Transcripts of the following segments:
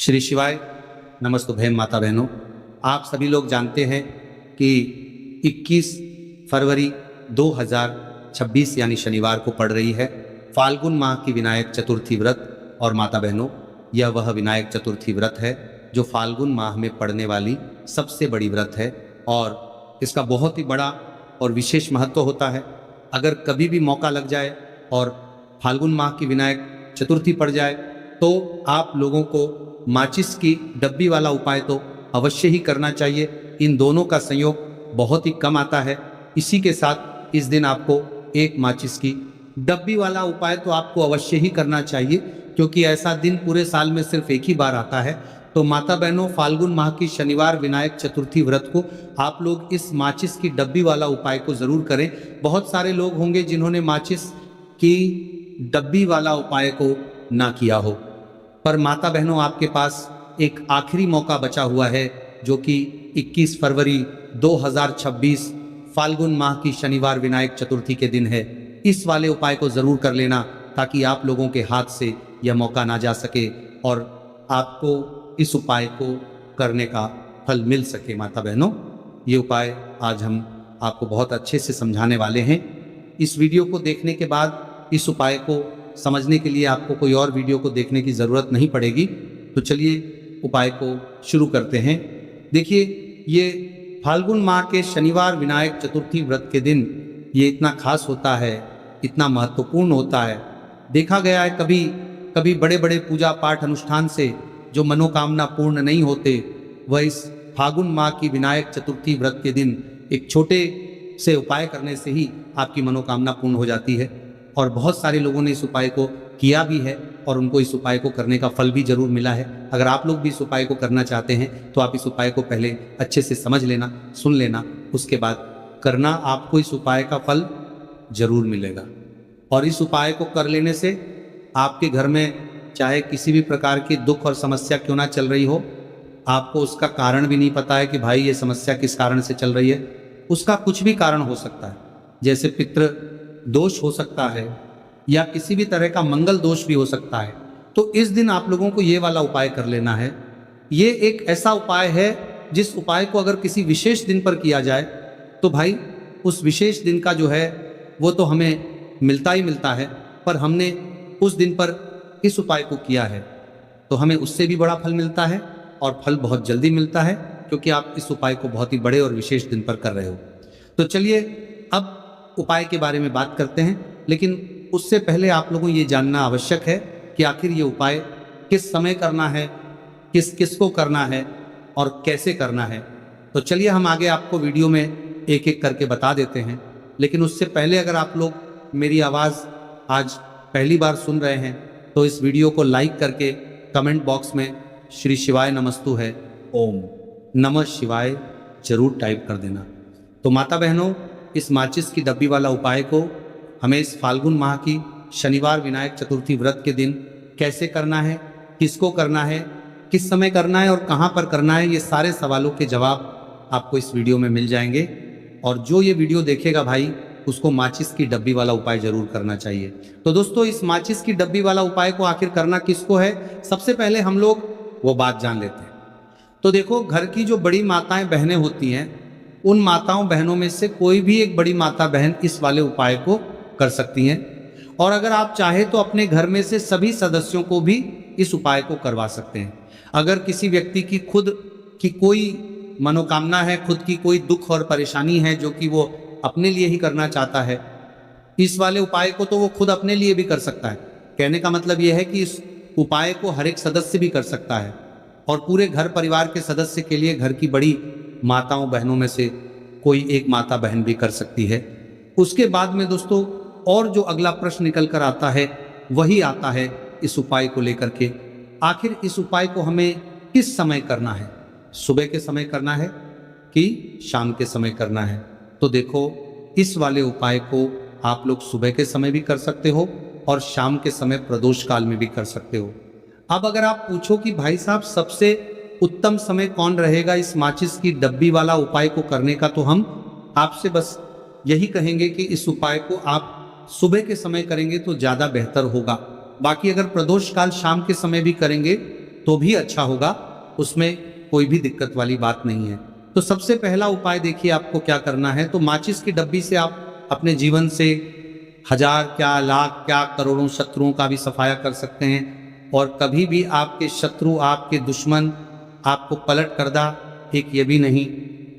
श्री शिवाय नमस्तुभे माता बहनों। आप सभी लोग जानते हैं कि 21 फरवरी 2026 यानी शनिवार को पड़ रही है फाल्गुन माह की विनायक चतुर्थी व्रत। और माता बहनों, यह वह विनायक चतुर्थी व्रत है जो फाल्गुन माह में पड़ने वाली सबसे बड़ी व्रत है और इसका बहुत ही बड़ा और विशेष महत्व होता है। अगर कभी भी मौका लग जाए और फाल्गुन माह की विनायक चतुर्थी पड़ जाए तो आप लोगों को माचिस की डब्बी वाला उपाय तो अवश्य ही करना चाहिए। इन दोनों का संयोग बहुत ही कम आता है। इसी के साथ इस दिन आपको एक माचिस की डब्बी वाला उपाय तो आपको अवश्य ही करना चाहिए, क्योंकि ऐसा दिन पूरे साल में सिर्फ एक ही बार आता है। तो माता बहनों, फाल्गुन माह की शनिवार विनायक चतुर्थी व्रत को आप लोग इस माचिस की डब्बी वाला उपाय को जरूर करें। बहुत सारे लोग होंगे जिन्होंने माचिस की डब्बी वाला उपाय को ना किया हो, पर माता बहनों आपके पास एक आखिरी मौका बचा हुआ है, जो कि 21 फरवरी 2026 फाल्गुन माह की शनिवार विनायक चतुर्थी के दिन है। इस वाले उपाय को जरूर कर लेना ताकि आप लोगों के हाथ से यह मौका ना जा सके और आपको इस उपाय को करने का फल मिल सके। माता बहनों, ये उपाय आज हम आपको बहुत अच्छे से समझाने वाले हैं। इस वीडियो को देखने के बाद इस उपाय को समझने के लिए आपको कोई और वीडियो को देखने की ज़रूरत नहीं पड़ेगी। तो चलिए उपाय को शुरू करते हैं। देखिए, ये फाल्गुन माह के शनिवार विनायक चतुर्थी व्रत के दिन ये इतना खास होता है, इतना महत्वपूर्ण होता है। देखा गया है कभी कभी बड़े बड़े पूजा पाठ अनुष्ठान से जो मनोकामना पूर्ण नहीं होते, वह इस फाल्गुन माह की विनायक चतुर्थी व्रत के दिन एक छोटे से उपाय करने से ही आपकी मनोकामना पूर्ण हो जाती है। और बहुत सारे लोगों ने इस उपाय को किया भी है और उनको इस उपाय को करने का फल भी जरूर मिला है। अगर आप लोग भी इस उपाय को करना चाहते हैं तो आप इस उपाय को पहले अच्छे से समझ लेना, सुन लेना, उसके बाद करना। आपको इस उपाय का फल जरूर मिलेगा। और इस उपाय को कर लेने से आपके घर में चाहे किसी भी प्रकार की दुख और समस्या क्यों ना चल रही हो, आपको उसका कारण भी नहीं पता है कि भाई ये समस्या किस कारण से चल रही है, उसका कुछ भी कारण हो सकता है। जैसे पितृ दोष हो सकता है या किसी भी तरह का मंगल दोष भी हो सकता है। तो इस दिन आप लोगों को ये वाला उपाय कर लेना है। ये एक ऐसा उपाय है जिस उपाय को अगर किसी विशेष दिन पर किया जाए तो भाई उस विशेष दिन का जो है वो तो हमें मिलता ही मिलता है, पर हमने उस दिन पर इस उपाय को किया है तो हमें उससे भी बड़ा फल मिलता है और फल बहुत जल्दी मिलता है, क्योंकि आप इस उपाय को बहुत ही बड़े और विशेष दिन पर कर रहे हो। तो चलिए अब उपाय के बारे में बात करते हैं, लेकिन उससे पहले आप लोगों को ये जानना आवश्यक है कि आखिर ये उपाय किस समय करना है, किस किस को करना है और कैसे करना है। तो चलिए हम आगे आपको वीडियो में एक एक करके बता देते हैं। लेकिन उससे पहले अगर आप लोग मेरी आवाज़ आज पहली बार सुन रहे हैं तो इस वीडियो को लाइक करके कमेंट बॉक्स में श्री शिवाय नमस्तु है, ओम नमः शिवाय जरूर टाइप कर देना। तो माता बहनों, इस माचिस की डब्बी वाला उपाय को हमें इस फाल्गुन माह की शनिवार विनायक चतुर्थी व्रत के दिन कैसे करना है, किसको करना है, किस समय करना है और कहाँ पर करना है, ये सारे सवालों के जवाब आपको इस वीडियो में मिल जाएंगे। और जो ये वीडियो देखेगा भाई, उसको माचिस की डब्बी वाला उपाय जरूर करना चाहिए। तो दोस्तों, इस माचिस की डब्बी वाला उपाय को आखिर करना किसको है, सबसे पहले हम लोग वो बात जान लेते हैं। तो देखो, घर की जो बड़ी माताएं बहनें होती हैं, उन माताओं बहनों में से कोई भी एक बड़ी माता बहन इस वाले उपाय को कर सकती हैं। और अगर आप चाहे तो अपने घर में से सभी सदस्यों को भी इस उपाय को करवा सकते हैं। अगर किसी व्यक्ति की खुद की कोई मनोकामना है, खुद की कोई दुख और परेशानी है जो कि वो अपने लिए ही करना चाहता है, इस वाले उपाय को तो वो खुद अपने लिए भी कर सकता है। कहने का मतलब ये है कि इस उपाय को हर एक सदस्य भी कर सकता है और पूरे घर परिवार के सदस्य के लिए घर की बड़ी माताओं बहनों में से कोई एक माता बहन भी कर सकती है। उसके बाद में दोस्तों और जो अगला प्रश्न निकल कर आता है वही आता है इस उपाय को लेकर के, आखिर इस उपाय को हमें किस समय करना है, सुबह के समय करना है कि शाम के समय करना है। तो देखो, इस वाले उपाय को आप लोग सुबह के समय भी कर सकते हो और शाम के समय प्रदोष काल में भी कर सकते हो। अब अगर आप पूछो कि भाई साहब सबसे उत्तम समय कौन रहेगा इस माचिस की डब्बी वाला उपाय को करने का, तो हम आपसे बस यही कहेंगे कि इस उपाय को आप सुबह के समय करेंगे तो ज़्यादा बेहतर होगा। बाकी अगर प्रदोष काल शाम के समय भी करेंगे तो भी अच्छा होगा, उसमें कोई भी दिक्कत वाली बात नहीं है। तो सबसे पहला उपाय देखिए आपको क्या करना है। तो माचिस की डब्बी से आप अपने जीवन से हजार क्या, लाख क्या, करोड़ों शत्रुओं का भी सफाया कर सकते हैं। और कभी भी आपके शत्रु, आपके दुश्मन आपको पलट कर दा, एक ये भी नहीं।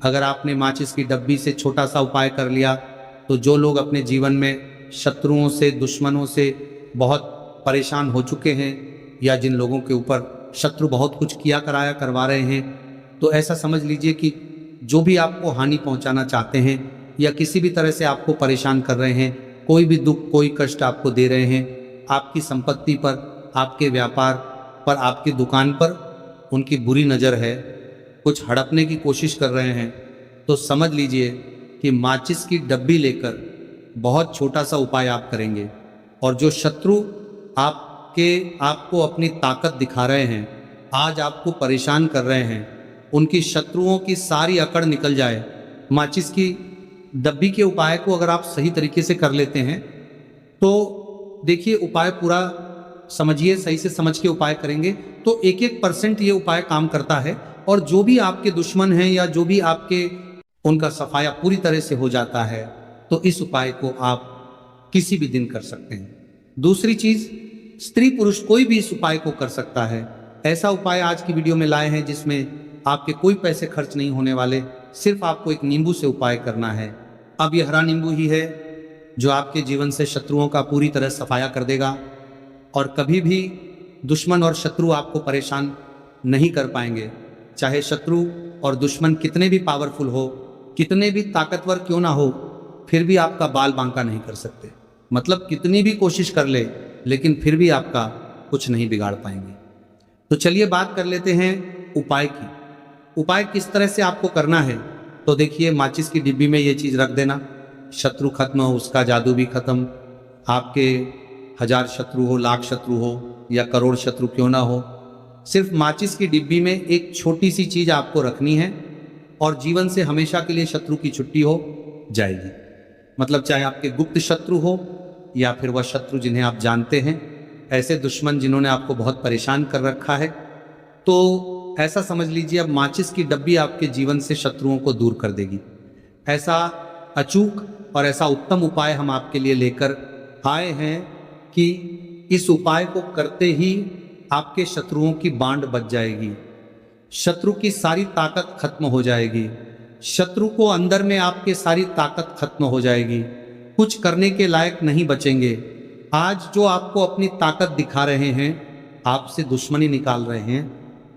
अगर आपने माचिस की डब्बी से छोटा सा उपाय कर लिया तो जो लोग अपने जीवन में शत्रुओं से, दुश्मनों से बहुत परेशान हो चुके हैं, या जिन लोगों के ऊपर शत्रु बहुत कुछ किया कराया करवा रहे हैं, तो ऐसा समझ लीजिए कि जो भी आपको हानि पहुंचाना चाहते हैं या किसी भी तरह से आपको परेशान कर रहे हैं, कोई भी दुख, कोई कष्ट आपको दे रहे हैं, आपकी संपत्ति पर, आपके व्यापार पर, आपकी दुकान पर उनकी बुरी नज़र है, कुछ हड़पने की कोशिश कर रहे हैं, तो समझ लीजिए कि माचिस की डब्बी लेकर बहुत छोटा सा उपाय आप करेंगे, और जो शत्रु आपको अपनी ताकत दिखा रहे हैं, आज आपको परेशान कर रहे हैं, उनकी शत्रुओं की सारी अकड़ निकल जाए। माचिस की डब्बी के उपाय को अगर आप सही तरीके से कर लेते हैं तो देखिए, उपाय पूरा समझिए, सही से समझ के उपाय करेंगे तो 1% ये उपाय काम करता है, और जो भी आपके दुश्मन हैं या जो भी आपके, उनका सफाया पूरी तरह से हो जाता है। तो इस उपाय को आप किसी भी दिन कर सकते हैं। दूसरी चीज, स्त्री पुरुष कोई भी इस उपाय को कर सकता है। ऐसा उपाय आज की वीडियो में लाए हैं जिसमें आपके कोई पैसे खर्च नहीं होने वाले, सिर्फ आपको एक नींबू से उपाय करना है। अब ये हरा नींबू ही है जो आपके जीवन से शत्रुओं का पूरी तरह सफाया कर देगा, और कभी भी दुश्मन और शत्रु आपको परेशान नहीं कर पाएंगे। चाहे शत्रु और दुश्मन कितने भी पावरफुल हो, कितने भी ताकतवर क्यों ना हो, फिर भी आपका बाल बांका नहीं कर सकते। मतलब कितनी भी कोशिश कर ले, लेकिन फिर भी आपका कुछ नहीं बिगाड़ पाएंगे। तो चलिए बात कर लेते हैं उपाय की। उपाय किस तरह से आपको करना है। तो देखिए, माचिस की डिब्बी में ये चीज़ रख देना, शत्रु खत्म, उसका जादू भी खत्म। आपके 1000 शत्रु हो, लाख शत्रु हो या करोड़ शत्रु क्यों ना हो, सिर्फ माचिस की डिब्बी में एक छोटी सी चीज़ आपको रखनी है, और जीवन से हमेशा के लिए शत्रु की छुट्टी हो जाएगी। मतलब चाहे आपके गुप्त शत्रु हो या फिर वह शत्रु जिन्हें आप जानते हैं, ऐसे दुश्मन जिन्होंने आपको बहुत परेशान कर रखा है, तो ऐसा समझ लीजिए अब माचिस की डब्बी आपके जीवन से शत्रुओं को दूर कर देगी। ऐसा अचूक और ऐसा उत्तम उपाय हम आपके लिए लेकर आए हैं कि इस उपाय को करते ही आपके शत्रुओं की बांड बच जाएगी, शत्रु की सारी ताकत खत्म हो जाएगी, शत्रु को अंदर में आपके सारी ताकत खत्म हो जाएगी, कुछ करने के लायक नहीं बचेंगे। आज जो आपको अपनी ताकत दिखा रहे हैं, आपसे दुश्मनी निकाल रहे हैं,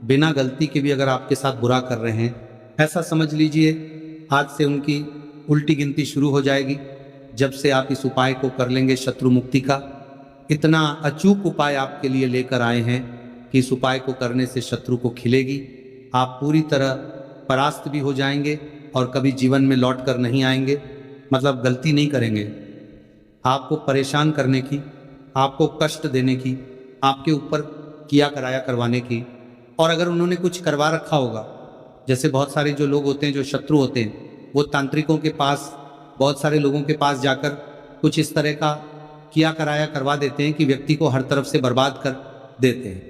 बिना गलती के भी अगर आपके साथ बुरा कर रहे हैं, ऐसा समझ लीजिए आज से उनकी उल्टी गिनती शुरू हो जाएगी जब से आप इस उपाय को कर लेंगे शत्रु मुक्ति का। इतना अचूक उपाय आपके लिए लेकर आए हैं कि इस उपाय को करने से शत्रु को खिलेगी, आप पूरी तरह परास्त भी हो जाएंगे और कभी जीवन में लौट कर नहीं आएंगे। मतलब गलती नहीं करेंगे, आपको परेशान करने की, आपको कष्ट देने की, आपके ऊपर किया कराया करवाने की। और अगर उन्होंने कुछ करवा रखा होगा, जैसे बहुत सारे जो लोग होते हैं, जो शत्रु होते हैं, वो तांत्रिकों के पास, बहुत सारे लोगों के पास जाकर कुछ इस तरह का किया कराया करवा देते हैं कि व्यक्ति को हर तरफ से बर्बाद कर देते हैं।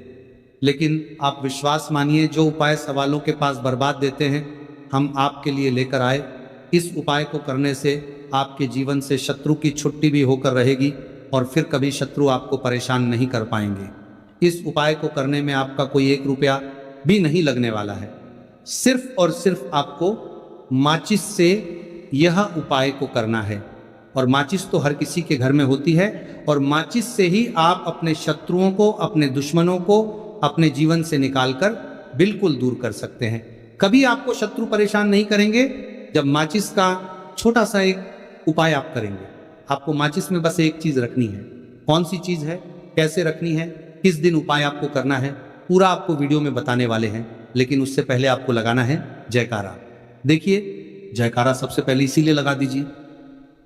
लेकिन आप विश्वास मानिए, जो उपाय सवालों के पास बर्बाद देते हैं, हम आपके लिए लेकर आए। इस उपाय को करने से आपके जीवन से शत्रु की छुट्टी भी होकर रहेगी और फिर कभी शत्रु आपको परेशान नहीं कर पाएंगे। इस उपाय को करने में आपका कोई 1 रुपया भी नहीं लगने वाला है। सिर्फ और सिर्फ आपको माचिस से यह उपाय को करना है, और माचिस तो हर किसी के घर में होती है, और माचिस से ही आप अपने शत्रुओं को, अपने दुश्मनों को अपने जीवन से निकालकर बिल्कुल दूर कर सकते हैं। कभी आपको शत्रु परेशान नहीं करेंगे जब माचिस का छोटा सा एक उपाय आप करेंगे। आपको माचिस में बस एक चीज रखनी है। कौन सी चीज है, कैसे रखनी है, किस दिन उपाय आपको करना है, पूरा आपको वीडियो में बताने वाले हैं। लेकिन उससे पहले आपको लगाना है जयकारा। देखिए, जयकारा सबसे पहले इसीलिए लगा दीजिए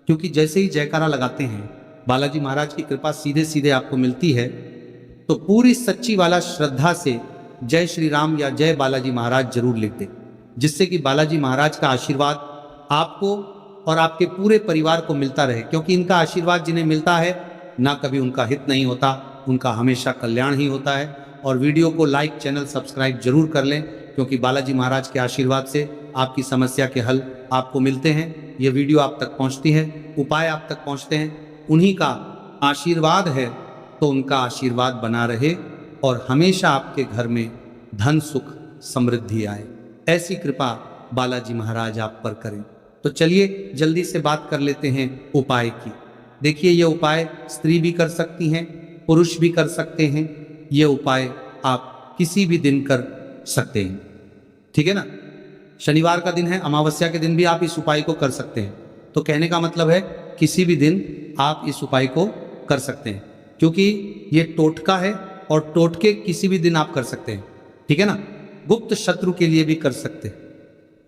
क्योंकि जैसे ही जयकारा लगाते हैं, बालाजी महाराज की कृपा सीधे सीधे आपको मिलती है। तो पूरी सच्ची वाला श्रद्धा से जय श्री राम या जय बालाजी महाराज जरूर लिख दें, जिससे कि बालाजी महाराज का आशीर्वाद आपको और आपके पूरे परिवार को मिलता रहे। क्योंकि इनका आशीर्वाद जिन्हें मिलता है, ना कभी उनका हित नहीं होता, उनका हमेशा कल्याण ही होता है। और वीडियो को लाइक, चैनल सब्सक्राइब जरूर कर लें, क्योंकि बालाजी महाराज के आशीर्वाद से आपकी समस्या के हल आपको मिलते हैं। ये वीडियो आप तक पहुंचती है, उपाय आप तक पहुंचते हैं, उन्हीं का आशीर्वाद है, तो उनका आशीर्वाद बना रहे और हमेशा आपके घर में धन, सुख, समृद्धि आए। ऐसी कृपा बालाजी महाराज आप पर करें। तो चलिए जल्दी से बात कर लेते हैं उपाय की। देखिए, ये उपाय स्त्री भी कर सकती हैं, पुरुष भी कर सकते हैं। ये उपाय आप किसी भी दिन कर सकते हैं, ठीक है ना। शनिवार का दिन है, अमावस्या के दिन भी आप इस उपाय को कर सकते हैं। तो कहने का मतलब है किसी भी दिन आप इस उपाय को कर सकते हैं, क्योंकि ये टोटका है और टोटके किसी भी दिन आप कर सकते हैं, ठीक है ना। गुप्त शत्रु के लिए भी कर सकते हैं।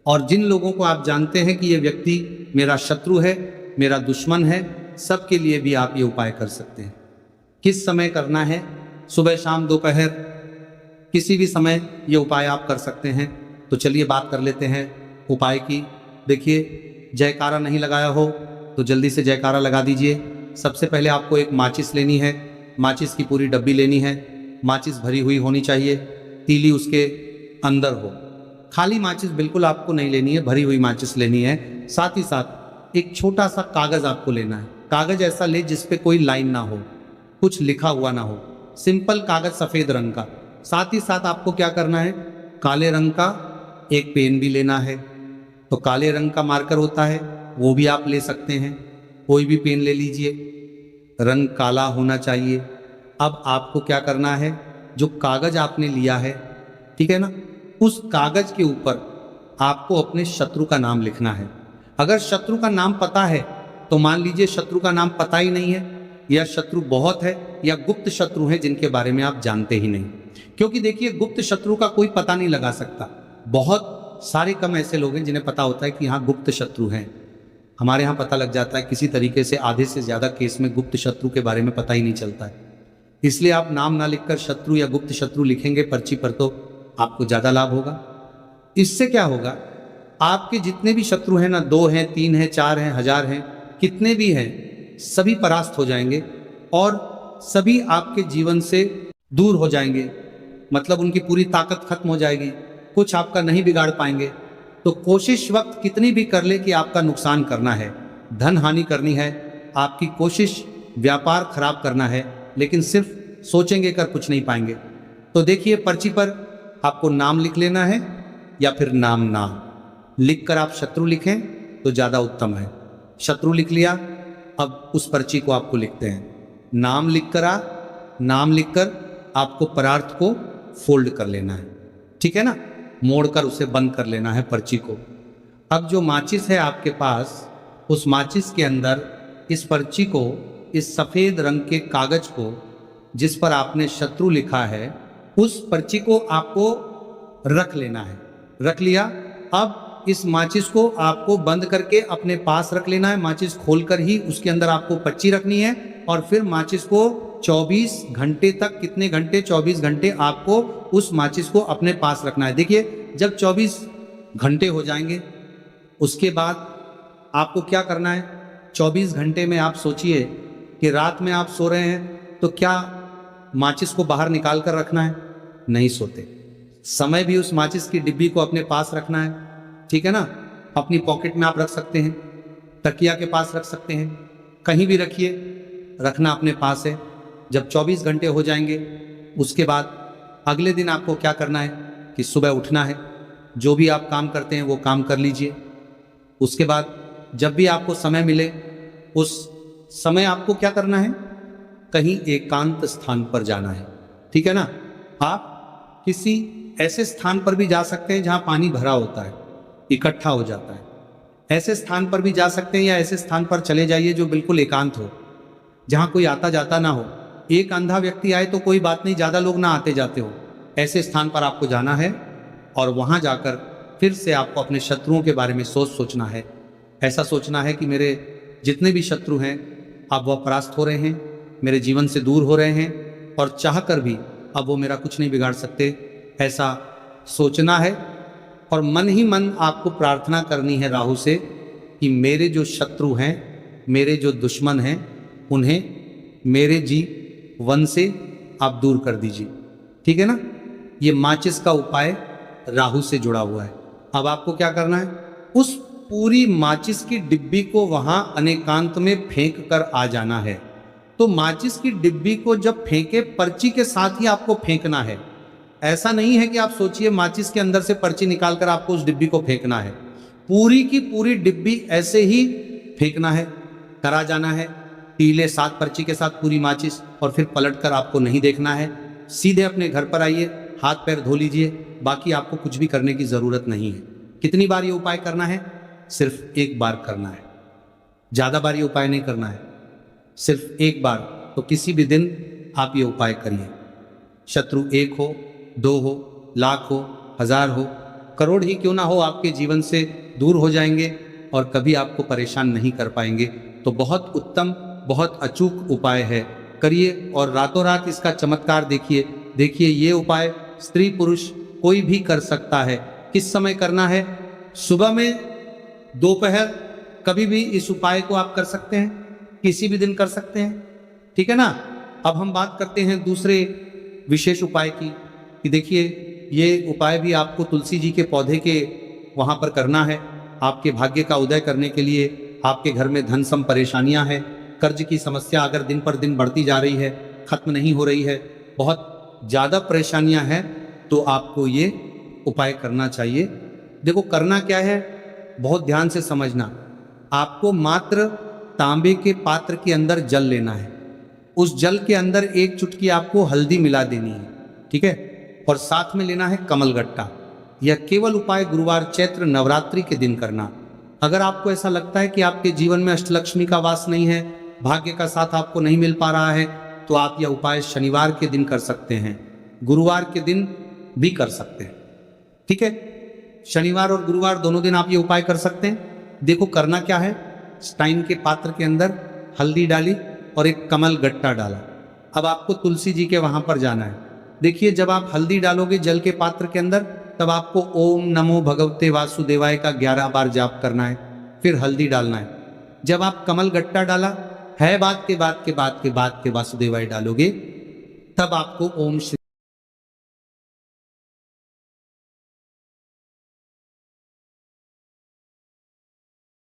और जिन लोगों को आप जानते हैं कि ये व्यक्ति मेरा शत्रु है, मेरा दुश्मन है, सबके लिए भी आप ये उपाय कर सकते हैं। किस समय करना है? सुबह, शाम, दोपहर, किसी भी समय ये उपाय आप कर सकते हैं। तो चलिए बात कर लेते हैं उपाय की। देखिए, जयकारा नहीं लगाया हो तो जल्दी से जयकारा लगा दीजिए। सबसे पहले आपको एक माचिस लेनी है, माचिस की पूरी डब्बी लेनी है। माचिस भरी हुई होनी चाहिए, तीली उसके अंदर हो। खाली माचिस बिल्कुल आपको नहीं लेनी है, भरी हुई माचिस लेनी है। साथ ही साथ एक छोटा सा कागज आपको लेना है। कागज ऐसा ले जिस पे कोई लाइन ना हो, कुछ लिखा हुआ ना हो, सिंपल कागज सफेद रंग का। साथ ही साथ आपको क्या करना है, काले रंग का एक पेन भी लेना है। तो काले रंग का मार्कर होता है, वो भी आप ले सकते हैं, कोई भी पेन ले लीजिए, रंग काला होना चाहिए। अब आपको क्या करना है, जो कागज आपने लिया है, ठीक है ना, उस कागज के ऊपर आपको अपने शत्रु का नाम लिखना है। अगर शत्रु का नाम पता है तो मान लीजिए शत्रु का नाम पता ही नहीं है, या शत्रु बहुत है, या गुप्त शत्रु हैं जिनके बारे में आप जानते ही नहीं। क्योंकि देखिए, गुप्त शत्रु का कोई पता नहीं लगा सकता। बहुत सारे कम ऐसे लोग हैं जिन्हें पता होता है कि यहाँ गुप्त शत्रु हैं। हमारे यहाँ पता लग जाता है किसी तरीके से। आधे से ज्यादा केस में गुप्त शत्रु के बारे में पता ही नहीं चलता है। इसलिए आप नाम ना लिखकर शत्रु या गुप्त शत्रु लिखेंगे पर्ची पर तो आपको ज्यादा लाभ होगा। इससे क्या होगा, आपके जितने भी शत्रु हैं ना, 2 हैं, 3 हैं, 4 हैं, 1000 हैं, कितने भी हैं, सभी परास्त हो जाएंगे और सभी आपके जीवन से दूर हो जाएंगे। मतलब उनकी पूरी ताकत खत्म हो जाएगी, कुछ आपका नहीं बिगाड़ पाएंगे। तो कोशिश वक्त कितनी भी कर ले कि आपका नुकसान करना है, धन हानि करनी है, आपकी कोशिश व्यापार खराब करना है, लेकिन सिर्फ सोचेंगे कर कुछ नहीं पाएंगे। तो देखिए, पर्ची पर आपको नाम लिख लेना है, या फिर नाम ना लिखकर आप शत्रु लिखें तो ज़्यादा उत्तम है। शत्रु लिख लिया, अब उस पर्ची को आपको लिखते हैं। नाम लिखकर आपको परार्थ को फोल्ड कर लेना है, ठीक है ना, मोड़कर उसे बंद कर लेना है पर्ची को। अब जो माचिस है आपके पास, उस माचिस के अंदर इस पर्ची को, इस सफेद रंग के कागज को जिस पर आपने शत्रु लिखा है, उस पर्ची को आपको रख लेना है। रख लिया। अब इस माचिस को आपको बंद करके अपने पास रख लेना है। माचिस खोलकर ही उसके अंदर आपको पर्ची रखनी है, और फिर माचिस को 24 घंटे तक, कितने घंटे, 24 घंटे आपको उस माचिस को अपने पास रखना है। देखिए, जब 24 घंटे हो जाएंगे, उसके बाद आपको क्या करना है, 24 घंटे में आप सोचिए कि रात में आप सो रहे हैं तो क्या माचिस को बाहर निकाल कर रखना है? नहीं सोते। समय भी उस माचिस की डिब्बी को अपने पास रखना है, ठीक है ना। अपनी पॉकेट में आप रख सकते हैं, तकिया के पास रख सकते हैं, कहीं भी रखिए, रखना अपने पास है। जब 24 घंटे हो जाएंगे, उसके बाद अगले दिन आपको क्या करना है कि सुबह उठना है, जो भी आप काम करते हैं वो काम कर लीजिए। उसके बाद जब भी आपको समय मिले, उस समय आपको क्या करना है, कहीं एकांत स्थान पर जाना है, ठीक है ना। आप किसी ऐसे स्थान पर भी जा सकते हैं जहां पानी भरा होता है, इकट्ठा हो जाता है। ऐसे स्थान पर भी जा सकते हैं, या ऐसे स्थान पर चले जाइए जो बिल्कुल एकांत हो, जहां कोई आता जाता ना हो। एक अंधा व्यक्ति आए तो कोई बात नहीं, ज्यादा लोग ना आते जाते हो। ऐसे स्थान पर आपको जाना है और वहां जाकर फिर से आपको अपने शत्रुओं के बारे में सोचना है। ऐसा सोचना है कि मेरे जितने भी शत्रु हैं अब वह परास्त हो रहे हैं, मेरे जीवन से दूर हो रहे हैं, और चाहकर भी अब वो मेरा कुछ नहीं बिगाड़ सकते। ऐसा सोचना है और मन ही मन आपको प्रार्थना करनी है राहु से कि मेरे जो शत्रु हैं, मेरे जो दुश्मन हैं, उन्हें मेरे जीवन से आप दूर कर दीजिए। ठीक है ना। ये माचिस का उपाय राहु से जुड़ा हुआ है। अब आपको क्या करना है, उस पूरी माचिस की डिब्बी को वहां अनेकांत में फेंक कर आ जाना है। तो माचिस की डिब्बी को जब फेंके, पर्ची के साथ ही आपको फेंकना है। ऐसा नहीं है कि आप सोचिए माचिस के अंदर से पर्ची निकालकर आपको उस डिब्बी को फेंकना है। पूरी की पूरी डिब्बी ऐसे ही फेंकना है, करा जाना है। टीले 7 पर्ची के साथ पूरी माचिस, और फिर पलटकर आपको नहीं देखना है। सीधे अपने घर पर आइए, हाथ पैर धो लीजिए। बाकी आपको कुछ भी करने की जरूरत नहीं है। कितनी बार ये उपाय करना है? सिर्फ एक बार करना है, ज्यादा बार ये उपाय नहीं करना है, सिर्फ एक बार। तो किसी भी दिन आप ये उपाय करिए। शत्रु 1 हो, 2 हो, लाख हो, 1000 हो, करोड़ ही क्यों ना हो, आपके जीवन से दूर हो जाएंगे और कभी आपको परेशान नहीं कर पाएंगे। तो बहुत उत्तम, बहुत अचूक उपाय है, करिए और रातों रात इसका चमत्कार देखिए। देखिए ये उपाय स्त्री पुरुष कोई भी कर सकता है। किस समय करना है? सुबह में, दोपहर, कभी भी इस उपाय को आप कर सकते हैं, किसी भी दिन कर सकते हैं, ठीक है ना। अब हम बात करते हैं दूसरे विशेष उपाय की, कि देखिए ये उपाय भी आपको तुलसी जी के पौधे के वहां पर करना है। आपके भाग्य का उदय करने के लिए, आपके घर में धन सम परेशानियां हैं, कर्ज की समस्या अगर दिन पर दिन बढ़ती जा रही है, खत्म नहीं हो रही है, बहुत ज़्यादा परेशानियां हैं, तो आपको ये उपाय करना चाहिए। देखो करना क्या है, बहुत ध्यान से समझना। आपको मात्र तांबे के पात्र के अंदर जल लेना है। उस जल के अंदर 1 चुटकी आपको हल्दी मिला देनी है, ठीक है। और साथ में लेना है कमलगट्टा। यह केवल उपाय गुरुवार चैत्र नवरात्रि के दिन करना। अगर आपको ऐसा लगता है कि आपके जीवन में अष्टलक्ष्मी का वास नहीं है, भाग्य का साथ आपको नहीं मिल पा रहा है, तो आप यह उपाय शनिवार के दिन कर सकते हैं, गुरुवार के दिन भी कर सकते हैं, ठीक है। शनिवार और गुरुवार दोनों दिन आप ये उपाय कर सकते हैं। देखो करना क्या है, स्टाइन के पात्र के अंदर हल्दी डाली और एक कमल गट्टा डाला। अब आपको तुलसी जी के वहां पर जाना है। देखिए जब आप हल्दी डालोगे जल के पात्र के अंदर, तब आपको ओम नमो भगवते वासुदेवाय का 11 बार जाप करना है, फिर हल्दी डालना है। जब आप कमल गट्टा डाला है, बाद के वासुदेवाय डालोगे, तब आपको ओम श्री